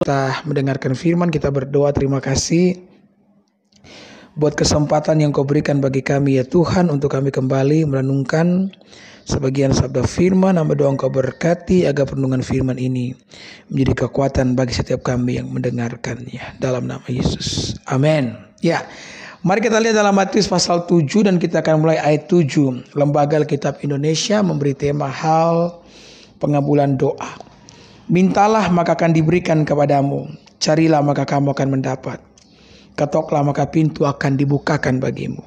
Kita mendengarkan firman, kita berdoa terima kasih buat kesempatan yang Kau berikan bagi kami ya Tuhan, untuk kami kembali merenungkan sebagian sabda firman. Hamba doa Engkau berkati agar perenungan firman ini menjadi kekuatan bagi setiap kami yang mendengarkannya, dalam nama Yesus, amin. Ya, mari kita lihat dalam Matius pasal 7 dan kita akan mulai ayat 7. Lembaga Alkitab Indonesia memberi tema hal pengabulan doa. Mintalah maka akan diberikan kepadamu, carilah maka kamu akan mendapat, ketoklah maka pintu akan dibukakan bagimu.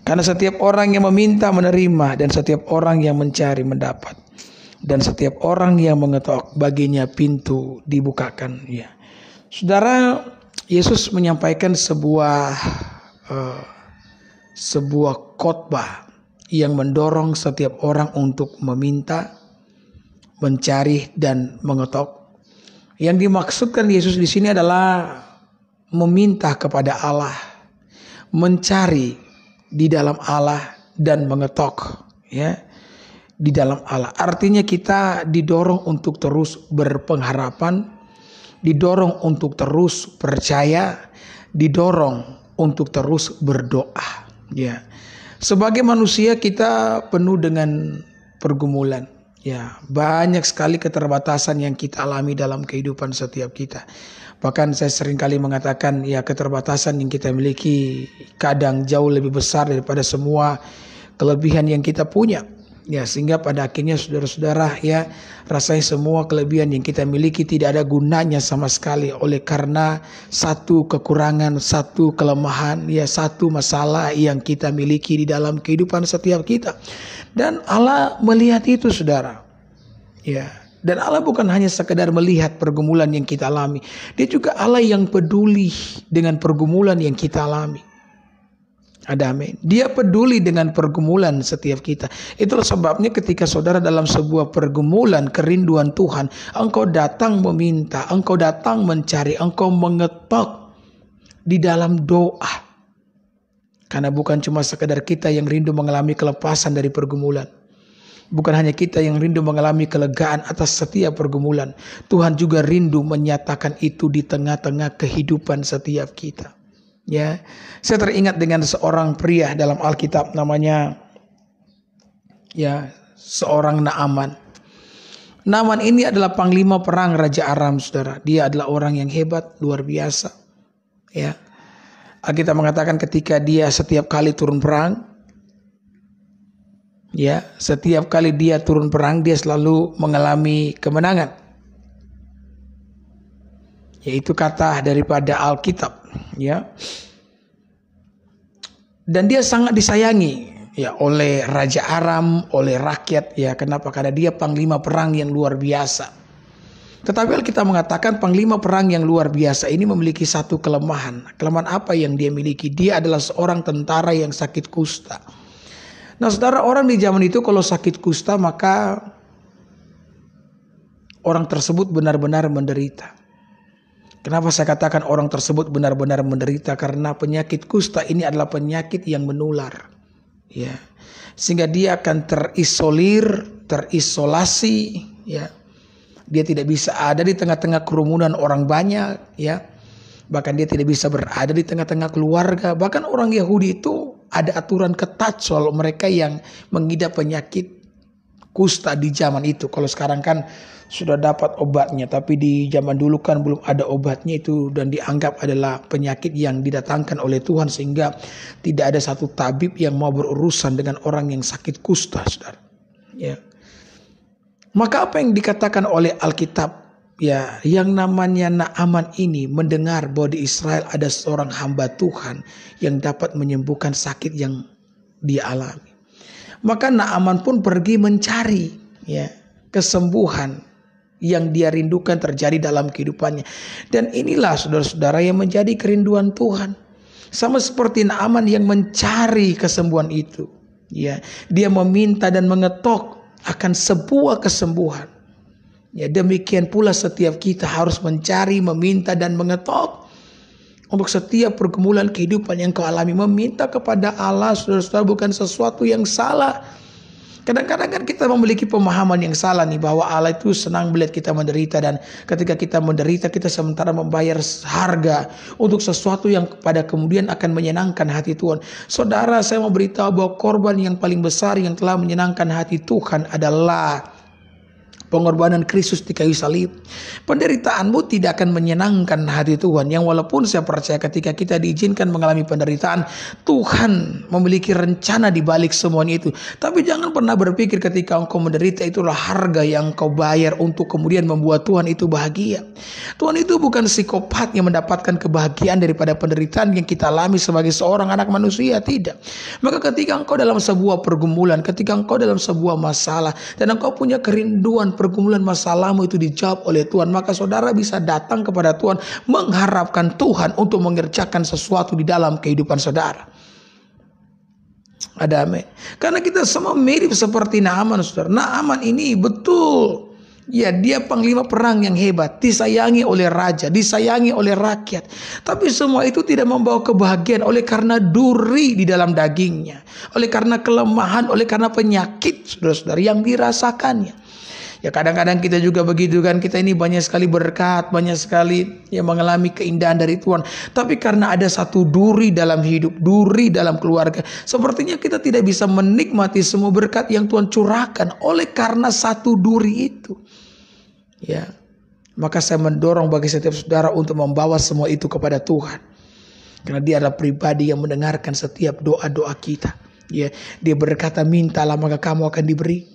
Karena setiap orang yang meminta menerima, dan setiap orang yang mencari mendapat, dan setiap orang yang mengetok baginya pintu dibukakan. Ya, saudara, Yesus menyampaikan sebuah khotbah yang mendorong setiap orang untuk meminta, mencari dan mengetok. Yang dimaksudkan Yesus di sini adalah meminta kepada Allah, mencari di dalam Allah, dan mengetok ya di dalam Allah. Artinya kita didorong untuk terus berpengharapan, didorong untuk terus percaya, didorong untuk terus berdoa ya. Sebagai manusia kita penuh dengan pergumulan. Ya, banyak sekali keterbatasan yang kita alami dalam kehidupan setiap kita. Bahkan saya sering kali mengatakan ya, keterbatasan yang kita miliki kadang jauh lebih besar daripada semua kelebihan yang kita punya. Ya, sehingga pada akhirnya saudara-saudara ya, rasanya semua kelebihan yang kita miliki tidak ada gunanya sama sekali, oleh karena satu kekurangan, satu kelemahan, ya satu masalah yang kita miliki di dalam kehidupan setiap kita. Dan Allah melihat itu, saudara. Ya, dan Allah bukan hanya sekedar melihat pergumulan yang kita alami. Dia juga Allah yang peduli dengan pergumulan yang kita alami. Ada amin. Dia peduli dengan pergumulan setiap kita. Itulah sebabnya ketika saudara dalam sebuah pergumulan kerinduan Tuhan, engkau datang meminta, engkau datang mencari, engkau mengetok di dalam doa. Karena bukan cuma sekedar kita yang rindu mengalami kelepasan dari pergumulan. Bukan hanya kita yang rindu mengalami kelegaan atas setiap pergumulan. Tuhan juga rindu menyatakan itu di tengah-tengah kehidupan setiap kita. Ya, saya teringat dengan seorang pria dalam Alkitab, namanya ya seorang Naaman. Naaman ini adalah panglima perang Raja Aram, saudara. Dia adalah orang yang hebat, luar biasa. Ya. Kita mengatakan ketika dia setiap kali turun perang, ya, setiap kali dia turun perang dia selalu mengalami kemenangan. Yaitu kata daripada Alkitab, ya. Dan dia sangat disayangi ya oleh Raja Aram, oleh rakyat ya. Kenapa? Karena dia panglima perang yang luar biasa. Tetapi kita mengatakan panglima perang yang luar biasa ini memiliki satu kelemahan. Kelemahan apa yang dia miliki? Dia adalah seorang tentara yang sakit kusta. Nah, saudara, orang di zaman itu kalau sakit kusta maka orang tersebut benar-benar menderita. Kenapa saya katakan orang tersebut benar-benar menderita? Karena penyakit kusta ini adalah penyakit yang menular. Ya. Sehingga dia akan terisolasi ya. Dia tidak bisa ada di tengah-tengah kerumunan orang banyak ya. Bahkan dia tidak bisa berada di tengah-tengah keluarga. Bahkan orang Yahudi itu ada aturan ketat soal mereka yang mengidap penyakit kusta di zaman itu. Kalau sekarang kan sudah dapat obatnya, tapi di zaman dulu kan belum ada obatnya itu, dan dianggap adalah penyakit yang didatangkan oleh Tuhan, sehingga tidak ada satu tabib yang mau berurusan dengan orang yang sakit kusta, saudara. Ya. Maka apa yang dikatakan oleh Alkitab, ya, yang namanya Naaman ini mendengar bahwa di Israel ada seorang hamba Tuhan yang dapat menyembuhkan sakit yang dia alami. Maka Naaman pun pergi mencari ya kesembuhan yang dia rindukan terjadi dalam kehidupannya. Dan inilah saudara-saudara yang menjadi kerinduan Tuhan. Sama seperti Naaman yang mencari kesembuhan itu. Ya, dia meminta dan mengetok akan sebuah kesembuhan. Ya, demikian pula setiap kita harus mencari, meminta dan mengetok untuk setiap pergumulan kehidupan yang kau alami. Meminta kepada Allah, saudara-saudara, bukan sesuatu yang salah. Kadang-kadang kan kita memiliki pemahaman yang salah nih, bahwa Allah itu senang melihat kita menderita, dan ketika kita menderita kita sementara membayar harga untuk sesuatu yang pada kemudian akan menyenangkan hati Tuhan. Saudara, saya mau beritahu bahwa korban yang paling besar yang telah menyenangkan hati Tuhan adalah pengorbanan Kristus di kayu salib. Penderitaanmu tidak akan menyenangkan hati Tuhan. Yang walaupun saya percaya ketika kita diizinkan mengalami penderitaan, Tuhan memiliki rencana di balik semuanya itu. Tapi jangan pernah berpikir ketika engkau menderita itulah harga yang kau bayar untuk kemudian membuat Tuhan itu bahagia. Tuhan itu bukan psikopat yang mendapatkan kebahagiaan daripada penderitaan yang kita alami sebagai seorang anak manusia. Tidak. Maka ketika engkau dalam sebuah pergumulan, ketika engkau dalam sebuah masalah, dan engkau punya kerinduan pergumulan masalahmu itu dijawab oleh Tuhan, maka saudara bisa datang kepada Tuhan, mengharapkan Tuhan untuk mengerjakan sesuatu di dalam kehidupan saudara. Ada amin. Karena kita semua mirip seperti Naaman, saudara. Naaman ini betul, ya, dia panglima perang yang hebat, disayangi oleh raja, disayangi oleh rakyat. Tapi semua itu tidak membawa kebahagiaan oleh karena duri di dalam dagingnya, oleh karena kelemahan, oleh karena penyakit, saudara-saudara, yang dirasakannya. Ya, kadang-kadang kita juga begitu kan, kita ini banyak sekali berkat, banyak sekali yang mengalami keindahan dari Tuhan. Tapi karena ada satu duri dalam hidup, duri dalam keluarga, sepertinya kita tidak bisa menikmati semua berkat yang Tuhan curahkan oleh karena satu duri itu. Ya, maka saya mendorong bagi setiap saudara untuk membawa semua itu kepada Tuhan. Karena dia adalah pribadi yang mendengarkan setiap doa-doa kita. Ya, dia berkata, mintalah maka kamu akan diberi.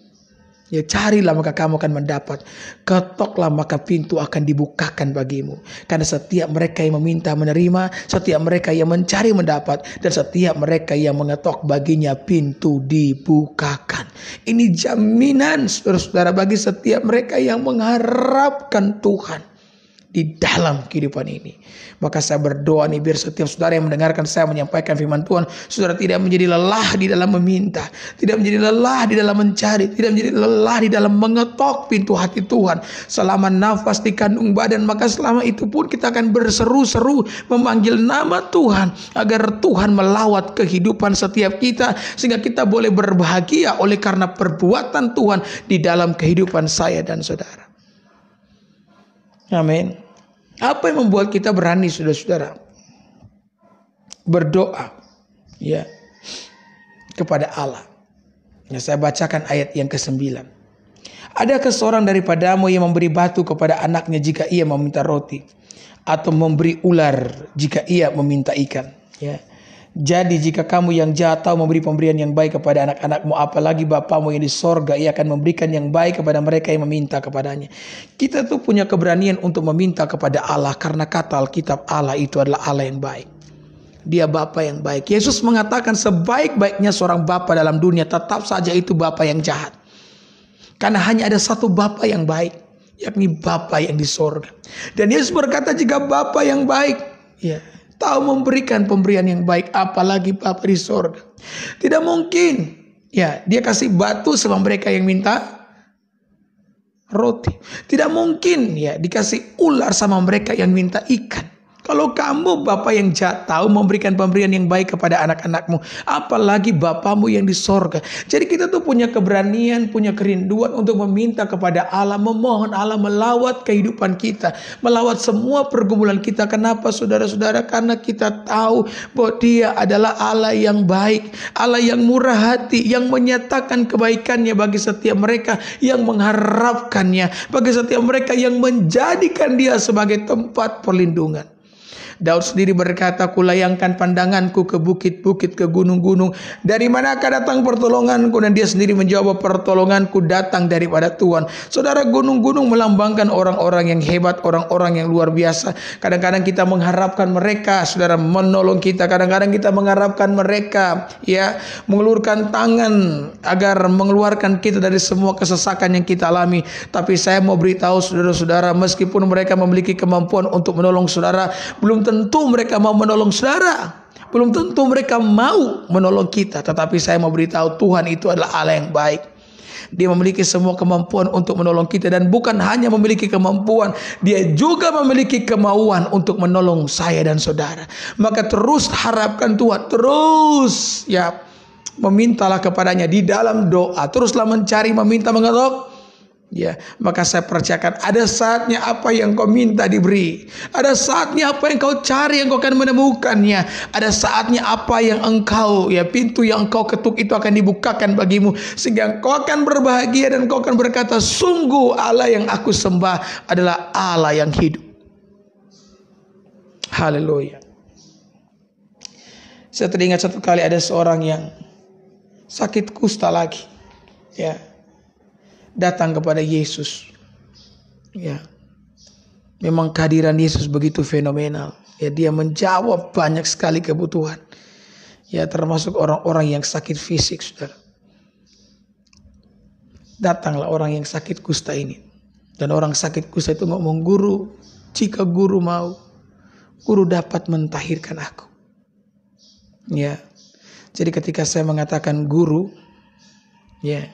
Ya, carilah maka kamu akan mendapat. Ketoklah maka pintu akan dibukakan bagimu. Karena setiap mereka yang meminta menerima, setiap mereka yang mencari mendapat, dan setiap mereka yang mengetok baginya pintu dibukakan. Ini jaminan saudara-saudara bagi setiap mereka yang mengharapkan Tuhan di dalam kehidupan ini. Maka saya berdoa nih, biar setiap saudara yang mendengarkan saya menyampaikan firman Tuhan, saudara tidak menjadi lelah di dalam meminta, tidak menjadi lelah di dalam mencari, tidak menjadi lelah di dalam mengetok pintu hati Tuhan. Selama nafas di kandung badan, maka selama itu pun kita akan berseru-seru memanggil nama Tuhan, agar Tuhan melawat kehidupan setiap kita, sehingga kita boleh berbahagia oleh karena perbuatan Tuhan di dalam kehidupan saya dan saudara. Amin. Apa yang membuat kita berani, saudara-saudara, berdoa, ya, kepada Allah? Ya, saya bacakan ayat yang ke-9. Adakah seorang daripadamu yang memberi batu kepada anaknya jika ia meminta roti, atau memberi ular jika ia meminta ikan? Ya. Jadi jika kamu yang jahat tahu memberi pemberian yang baik kepada anak-anakmu, apalagi Bapamu yang di sorga, ia akan memberikan yang baik kepada mereka yang meminta kepadanya. Kita tuh punya keberanian untuk meminta kepada Allah, karena kata Alkitab Allah itu adalah Allah yang baik. Dia Bapa yang baik. Yesus mengatakan sebaik-baiknya seorang Bapa dalam dunia, tetap saja itu Bapa yang jahat. Karena hanya ada satu Bapa yang baik, yakni Bapa yang di sorga. Dan Yesus berkata, jika Bapa yang baik, ya, tahu memberikan pemberian yang baik, apalagi Bapa di sorga, tidak mungkin, ya, dia kasih batu sama mereka yang minta roti. Tidak mungkin, ya, dikasih ular sama mereka yang minta ikan. Kalau kamu Bapa yang jahat tahu memberikan pemberian yang baik kepada anak-anakmu, apalagi Bapamu yang di sorga. Jadi kita tuh punya keberanian, punya kerinduan untuk meminta kepada Allah, memohon Allah melawat kehidupan kita, melawat semua pergumulan kita. Kenapa, saudara-saudara? Karena kita tahu bahwa Dia adalah Allah yang baik, Allah yang murah hati, yang menyatakan kebaikannya bagi setiap mereka yang mengharapkannya, bagi setiap mereka yang menjadikan Dia sebagai tempat perlindungan. Daud sendiri berkata, kulayangkan pandanganku ke bukit-bukit, ke gunung-gunung, dari manakah datang pertolonganku? Dan dia sendiri menjawab, pertolonganku datang daripada Tuhan. Saudara, gunung-gunung melambangkan orang-orang yang hebat, orang-orang yang luar biasa. Kadang-kadang kita mengharapkan mereka, saudara, menolong kita. Kadang-kadang kita mengharapkan mereka, ya, mengulurkan tangan agar mengeluarkan kita dari semua kesesakan yang kita alami. Tapi saya mau beritahu saudara-saudara, meskipun mereka memiliki kemampuan untuk menolong saudara, belum tentu mereka mau menolong saudara. Belum tentu mereka mau menolong kita. Tetapi saya mau beritahu, Tuhan itu adalah Allah yang baik. Dia memiliki semua kemampuan untuk menolong kita. Dan bukan hanya memiliki kemampuan, Dia juga memiliki kemauan untuk menolong saya dan saudara. Maka terus harapkan Tuhan. Terus, ya, memintalah kepadanya di dalam doa, teruslah mencari, meminta, mengetuk. Ya, maka saya percayakan ada saatnya apa yang kau minta diberi. Ada saatnya apa yang kau cari yang kau akan menemukannya. Ada saatnya apa yang engkau, ya, pintu yang engkau ketuk itu akan dibukakan bagimu, sehingga kau akan berbahagia dan kau akan berkata, sungguh Allah yang aku sembah adalah Allah yang hidup. Haleluya. Saya teringat satu kali ada seorang yang sakit kusta lagi, ya, datang kepada Yesus. Ya, memang kehadiran Yesus begitu fenomenal. Ya, dia menjawab banyak sekali kebutuhan. Ya, termasuk orang-orang yang sakit fisik, saudara. Datanglah orang yang sakit kusta ini. Dan orang sakit kusta itu ngomong, guru, jika guru mau, guru dapat mentahirkan aku. Ya, jadi ketika saya mengatakan guru, ya,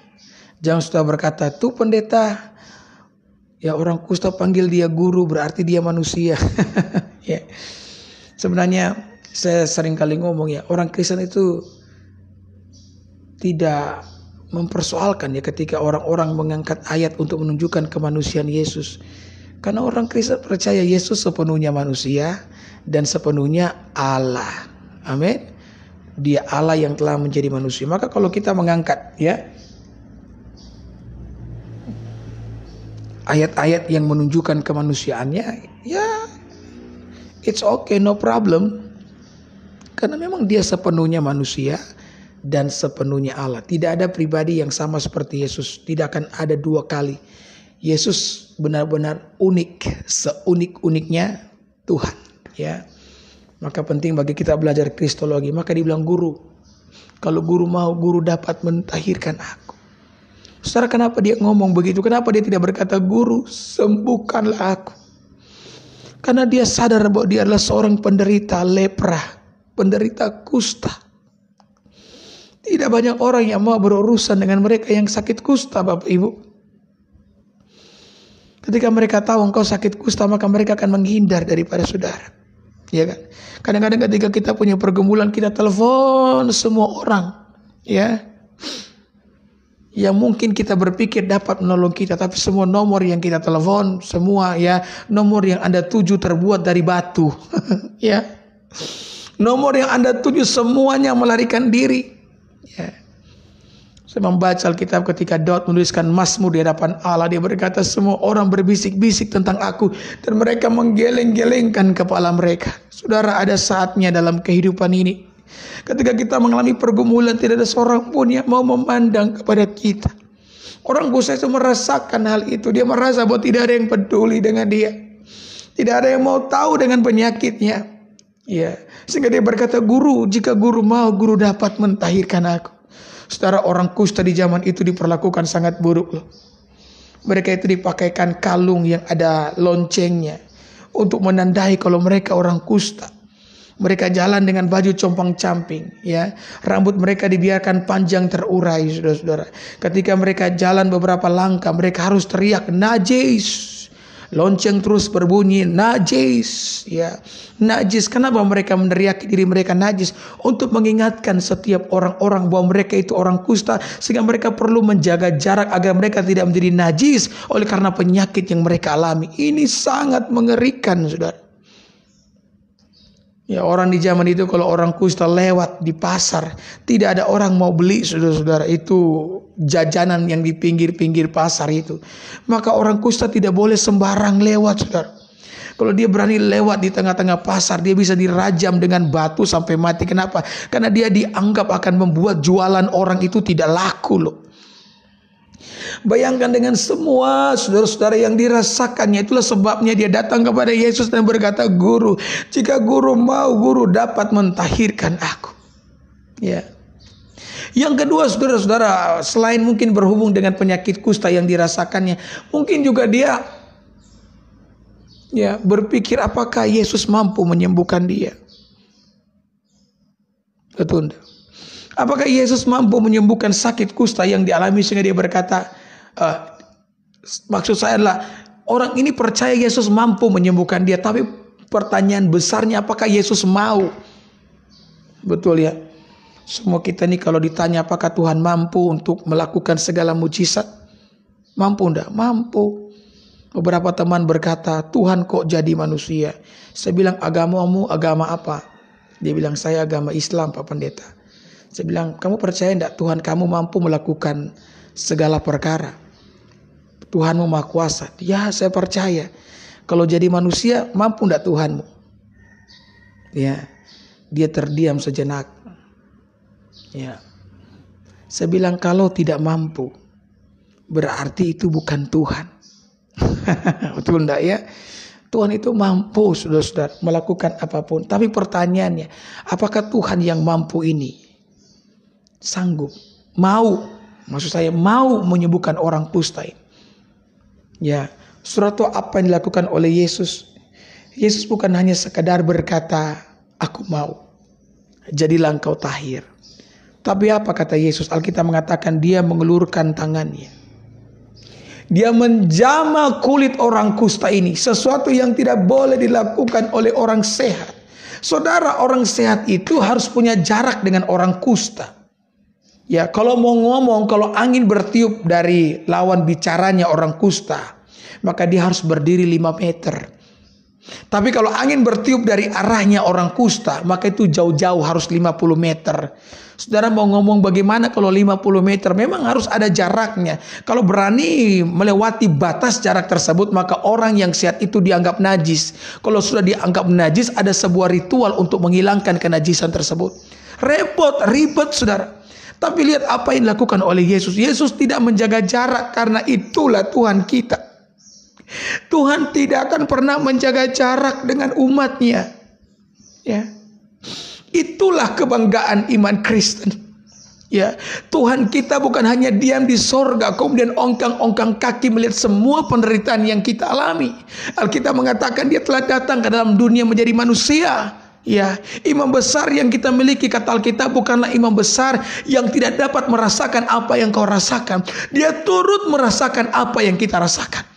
jangan sudah berkata, tuh pendeta, ya orang kusta panggil dia guru berarti dia manusia. Ya, sebenarnya saya sering kali ngomong, ya, orang Kristen itu tidak mempersoalkan, ya, ketika orang-orang mengangkat ayat untuk menunjukkan kemanusiaan Yesus. Karena orang Kristen percaya Yesus sepenuhnya manusia dan sepenuhnya Allah. Amin. Dia Allah yang telah menjadi manusia. Maka kalau kita mengangkat, ya, ayat-ayat yang menunjukkan kemanusiaannya, ya, it's okay, no problem. Karena memang dia sepenuhnya manusia dan sepenuhnya Allah. Tidak ada pribadi yang sama seperti Yesus. Tidak akan ada dua kali. Yesus benar-benar unik, seunik-uniknya Tuhan, ya. Maka penting bagi kita belajar kristologi. Maka dibilang guru, kalau guru mau, guru dapat mentahirkan aku. Saudara, kenapa dia ngomong begitu? Kenapa dia tidak berkata, guru, sembuhkanlah aku? Karena dia sadar bahwa dia adalah seorang penderita lepra, penderita kusta. Tidak banyak orang yang mau berurusan dengan mereka yang sakit kusta, Bapak Ibu. Ketika mereka tahu engkau sakit kusta, maka mereka akan menghindar daripada saudara. Ya kan? Kadang-kadang ketika kita punya pergumulan, kita telepon semua orang, ya, yang mungkin kita berpikir dapat menolong kita, tapi semua nomor yang kita telepon, semua, ya, nomor yang Anda tuju terbuat dari batu. Ya, nomor yang Anda tuju semuanya melarikan diri. Ya. Saya membaca Alkitab ketika Daud menuliskan Mazmur di hadapan Allah, dia berkata, semua orang berbisik-bisik tentang aku dan mereka menggeleng-gelengkan kepala mereka. Saudara, ada saatnya dalam kehidupan ini, ketika kita mengalami pergumulan, tidak ada seorang pun yang mau memandang kepada kita. Orang kusta itu merasakan hal itu. Dia merasa bahwa tidak ada yang peduli dengan dia, tidak ada yang mau tahu dengan penyakitnya. Ya, sehingga dia berkata, guru, jika guru mau, guru dapat mentahirkan aku. Saudara, orang kusta di zaman itu diperlakukan sangat buruk loh. Mereka itu dipakaikan kalung yang ada loncengnya untuk menandai kalau mereka orang kusta. Mereka jalan dengan baju compang-camping, ya. Rambut mereka dibiarkan panjang terurai, saudara-saudara. Ketika mereka jalan beberapa langkah, mereka harus teriak, najis. Lonceng terus berbunyi, najis, ya, najis. Kenapa mereka meneriaki diri mereka najis? Untuk mengingatkan setiap orang-orang bahwa mereka itu orang kusta, sehingga mereka perlu menjaga jarak agar mereka tidak menjadi najis oleh karena penyakit yang mereka alami. Ini sangat mengerikan, saudara. Ya, orang di zaman itu kalau orang kusta lewat di pasar, tidak ada orang mau beli, saudara-saudara, itu jajanan yang di pinggir-pinggir pasar itu. Maka orang kusta tidak boleh sembarang lewat, saudara. Kalau dia berani lewat di tengah-tengah pasar, dia bisa dirajam dengan batu sampai mati. Kenapa? Karena dia dianggap akan membuat jualan orang itu tidak laku loh. Bayangkan dengan semua saudara-saudara yang dirasakannya. Itulah sebabnya dia datang kepada Yesus dan berkata, guru, jika guru mau, guru dapat mentahirkan aku. Ya. Yang kedua, saudara-saudara, selain mungkin berhubung dengan penyakit kusta yang dirasakannya, mungkin juga dia, ya, berpikir apakah Yesus mampu menyembuhkan dia. Betul enggak? Apakah Yesus mampu menyembuhkan sakit kusta yang dialami, sehingga dia berkata, maksud saya adalah orang ini percaya Yesus mampu menyembuhkan dia, tapi pertanyaan besarnya apakah Yesus mau? Betul ya. Semua kita nih kalau ditanya apakah Tuhan mampu untuk melakukan segala mujizat, mampu enggak? Mampu. Beberapa teman berkata, Tuhan kok jadi manusia? Saya bilang, agamamu agama apa? Dia bilang, saya agama Islam, Pak Pendeta. Saya bilang, kamu percaya enggak Tuhan kamu mampu melakukan segala perkara? Tuhanmu Maha Kuasa. Ya, saya percaya. Kalau jadi manusia, mampu enggak Tuhanmu? Ya, dia terdiam sejenak. Ya, saya bilang kalau tidak mampu, berarti itu bukan Tuhan. Betul enggak ya? Tuhan itu mampu, saudara-saudara, melakukan apapun. Tapi pertanyaannya, apakah Tuhan yang mampu ini sanggup, maksud saya mau menyembuhkan orang kusta ini? Ya, suatu apa yang dilakukan oleh Yesus. Yesus bukan hanya sekadar berkata, aku mau, jadilah engkau tahir. Tapi apa kata Yesus? Alkitab mengatakan dia mengelurkan tangannya. Dia menjamah kulit orang kusta ini. Sesuatu yang tidak boleh dilakukan oleh orang sehat. Saudara, orang sehat itu harus punya jarak dengan orang kusta. Ya, kalau mau ngomong, kalau angin bertiup dari lawan bicaranya orang kusta, maka dia harus berdiri 5 meter. Tapi kalau angin bertiup dari arahnya orang kusta, maka itu jauh-jauh harus 50 meter. Saudara mau ngomong bagaimana kalau 50 meter? Memang harus ada jaraknya. Kalau berani melewati batas jarak tersebut, maka orang yang sehat itu dianggap najis. Kalau sudah dianggap najis, ada sebuah ritual untuk menghilangkan kenajisan tersebut. Repot, ribet, saudara. Tapi lihat apa yang dilakukan oleh Yesus. Yesus tidak menjaga jarak, karena itulah Tuhan kita. Tuhan tidak akan pernah menjaga jarak dengan umatnya. Ya, itulah kebanggaan iman Kristen. Ya, Tuhan kita bukan hanya diam di sorga, kemudian ongkang-ongkang kaki melihat semua penderitaan yang kita alami. Alkitab mengatakan dia telah datang ke dalam dunia menjadi manusia. Ya, imam besar yang kita miliki kata Alkitab bukanlah imam besar yang tidak dapat merasakan apa yang kau rasakan. Dia turut merasakan apa yang kita rasakan.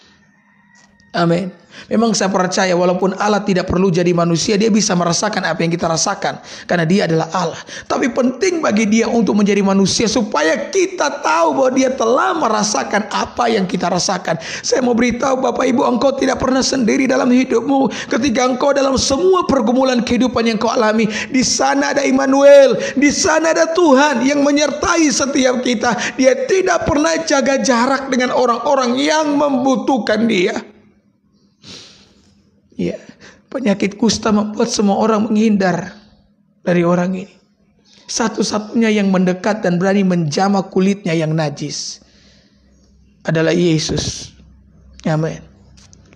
Amin. Memang saya percaya walaupun Allah tidak perlu jadi manusia, dia bisa merasakan apa yang kita rasakan karena dia adalah Allah. Tapi penting bagi dia untuk menjadi manusia supaya kita tahu bahwa dia telah merasakan apa yang kita rasakan. Saya mau beritahu Bapak Ibu, engkau tidak pernah sendiri dalam hidupmu. Ketika engkau dalam semua pergumulan kehidupan yang kau alami, di sana ada Immanuel, di sana ada Tuhan yang menyertai setiap kita. Dia tidak pernah jaga jarak dengan orang-orang yang membutuhkan dia. Ya, penyakit kusta membuat semua orang menghindar dari orang ini. Satu-satunya yang mendekat dan berani menjamah kulitnya yang najis adalah Yesus. Amin.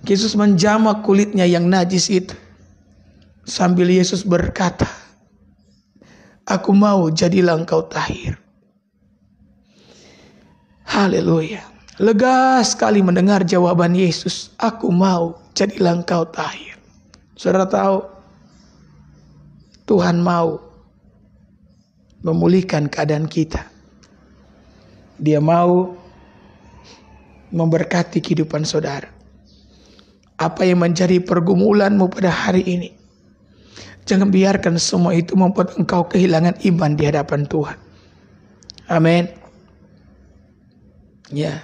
Yesus menjamah kulitnya yang najis itu. Sambil Yesus berkata, aku mau, jadilah engkau tahir. Haleluya. Lega sekali mendengar jawaban Yesus, aku mau, jadilah engkau tahir. Saudara tahu, Tuhan mau memulihkan keadaan kita. Dia mau memberkati kehidupan saudara. Apa yang menjadi pergumulanmu pada hari ini, jangan biarkan semua itu membuat engkau kehilangan iman di hadapan Tuhan. Amin. Ya.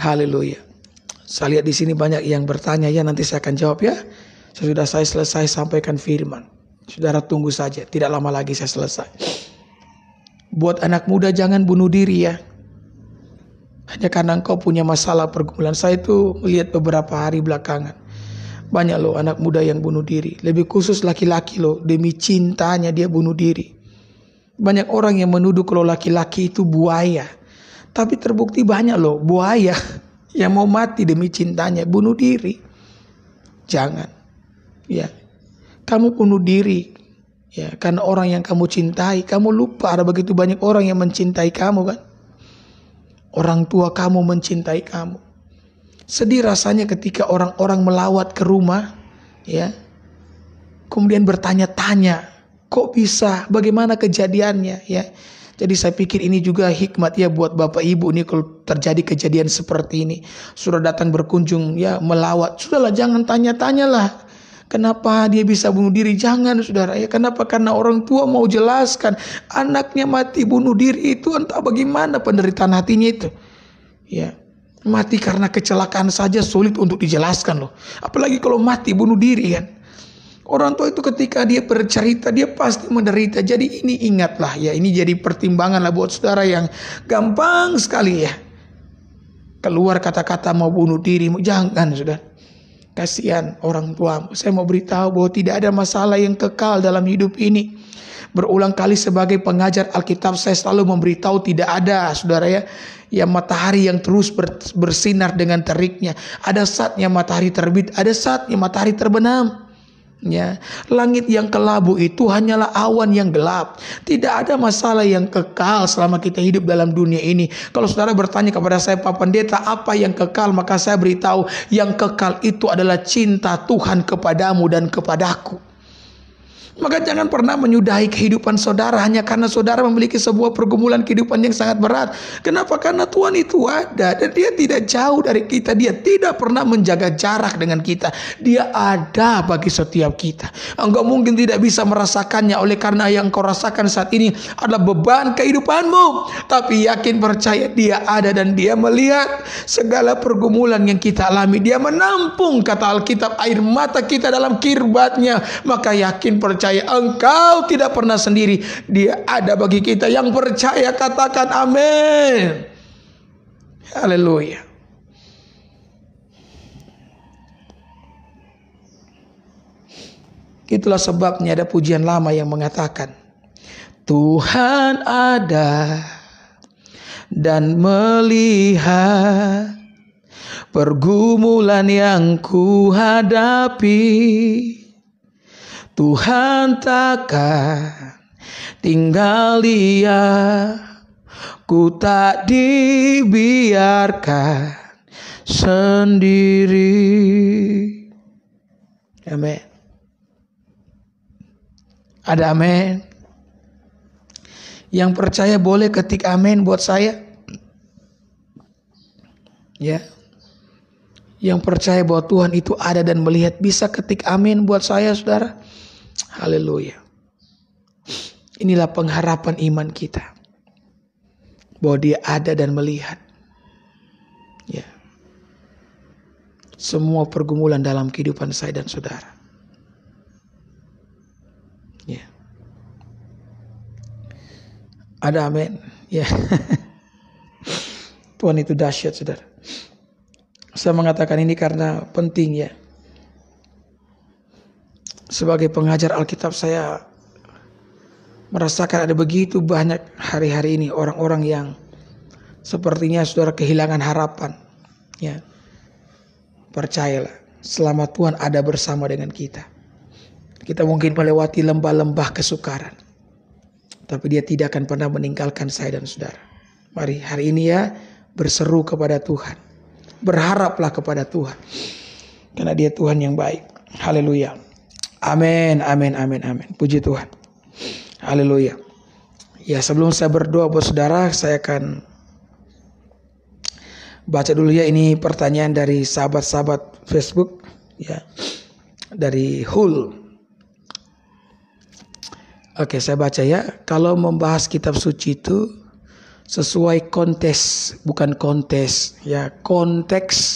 Haleluya. Saya lihat di sini banyak yang bertanya, ya nanti saya akan jawab ya. Sesudah saya selesai sampaikan firman. Saudara tunggu saja, tidak lama lagi saya selesai. Buat anak muda jangan bunuh diri ya. Hanya karena engkau punya masalah pergumulan. Saya itu melihat beberapa hari belakangan. Banyak loh anak muda yang bunuh diri. Lebih khusus laki-laki loh, demi cintanya dia bunuh diri. Banyak orang yang menuduh kalau laki-laki itu buaya. Tapi terbukti banyak loh buaya yang mau mati demi cintanya bunuh diri. Jangan. Ya. Kamu bunuh diri ya karena orang yang kamu cintai. Kamu lupa ada begitu banyak orang yang mencintai kamu kan. Orang tua kamu mencintai kamu. Sedih rasanya ketika orang-orang melawat ke rumah ya. Kemudian bertanya-tanya, kok bisa? Bagaimana kejadiannya ya? Jadi saya pikir ini juga hikmat ya buat Bapak Ibu nih kalau terjadi kejadian seperti ini. Sudah datang berkunjung ya melawat. Sudahlah jangan tanya-tanyalah. Kenapa dia bisa bunuh diri? Jangan saudara ya. Kenapa? Karena orang tua mau jelaskan anaknya mati bunuh diri itu entah bagaimana penderitaan hatinya itu. Ya, mati karena kecelakaan saja sulit untuk dijelaskan loh. Apalagi kalau mati bunuh diri kan. Orang tua itu ketika dia bercerita dia pasti menderita. Jadi ini ingatlah ya, ini jadi pertimbangan lah buat saudara yang gampang sekali ya keluar kata-kata mau bunuh diri. Jangan saudara. Kasihan orang tua. Saya mau beritahu bahwa tidak ada masalah yang kekal dalam hidup ini. Berulang kali sebagai pengajar Alkitab saya selalu memberitahu tidak ada saudara ya, yang matahari yang terus bersinar dengan teriknya. Ada saatnya matahari terbit, ada saatnya matahari terbenam. Ya, langit yang kelabu itu hanyalah awan yang gelap. Tidak ada masalah yang kekal selama kita hidup dalam dunia ini. Kalau saudara bertanya kepada saya, Pak Pendeta, apa yang kekal? Maka saya beritahu, yang kekal itu adalah cinta Tuhan kepadamu dan kepadaku. Maka jangan pernah menyudahi kehidupan saudara hanya karena saudara memiliki sebuah pergumulan kehidupan yang sangat berat. Kenapa? Karena Tuhan itu ada dan Dia tidak jauh dari kita. Dia tidak pernah menjaga jarak dengan kita. Dia ada bagi setiap kita. Engkau mungkin tidak bisa merasakannya oleh karena yang kau rasakan saat ini adalah beban kehidupanmu. Tapi yakin percaya Dia ada dan Dia melihat segala pergumulan yang kita alami. Dia menampung, kata Alkitab, air mata kita dalam kirbatnya. Maka yakin percaya engkau tidak pernah sendiri. Dia ada bagi kita. Yang percaya katakan amin. Haleluya. Itulah sebabnya ada pujian lama yang mengatakan, Tuhan ada dan melihat pergumulan yang ku hadapi. Tuhan takkan tinggal diam, ku tak dibiarkan sendiri. Amin. Ada amin. Yang percaya boleh ketik amin buat saya. Ya. Yang percaya bahwa Tuhan itu ada dan melihat bisa ketik amin buat saya saudara. Haleluya. Inilah pengharapan iman kita, bahwa Dia ada dan melihat ya semua pergumulan dalam kehidupan saya dan saudara. Ya. Ada amin. Ya. Tuhan itu dahsyat saudara. Saya mengatakan ini karena penting ya. Sebagai pengajar Alkitab saya merasakan ada begitu banyak hari-hari ini orang-orang yang sepertinya saudara kehilangan harapan. Ya. Percayalah, selama Tuhan ada bersama dengan kita. Kita mungkin melewati lembah-lembah kesukaran, tapi Dia tidak akan pernah meninggalkan saya dan saudara. Mari hari ini ya berseru kepada Tuhan. Berharaplah kepada Tuhan. Karena Dia Tuhan yang baik. Haleluya. Amin, amin, amin, amin. Puji Tuhan. Haleluya. Ya, sebelum saya berdoa buat saudara, saya akan baca dulu ya, ini pertanyaan dari sahabat-sahabat Facebook ya. Dari Hul. Oke, saya baca ya. Kalau membahas kitab suci itu sesuai konteks, bukan kontes ya, konteks